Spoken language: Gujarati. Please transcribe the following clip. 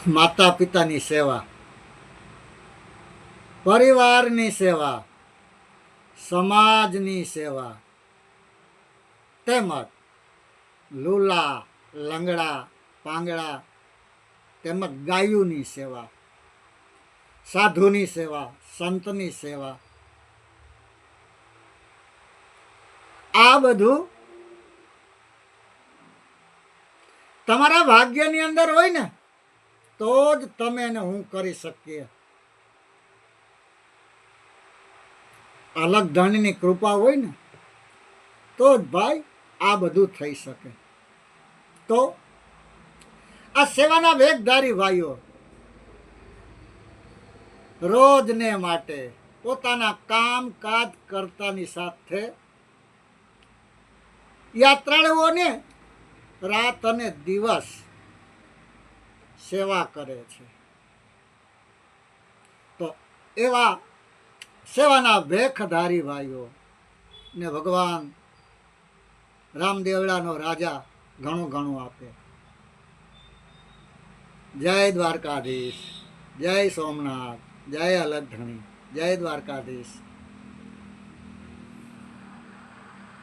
માતા પિતાની સેવા, પરિવારની સેવા, સમાજની સેવા, તેમજ લૂલા, લંગડા, પાંગડા તેમજ ગાયોની સેવા, સાધુની સેવા, સંતની સેવા, આ બધું તમારા ભાગ્યની અંદર હોય ને તો જ તમે ને હું કરી શકીએ. અલગ ધણીની કૃપા હોય ને તો જ ભાઈ આ બધું થઈ શકે. તો આ સેવાના વેગધારી ભાઈઓ રોજને માટે પોતાના કામકાજ કરતાની સાથે યાત્રાળુઓને રાત અને દિવસ સેવા કરે છે. તો એવા સેવાના ભેખધારી ભાઈઓ ને ભગવાન રામદેવડાનો રાજા ઘણું ઘણું આપે. જય દ્વારકાધીશ, જય સોમનાથ, જય અલગ ધણી, જય દ્વારકાધીશ.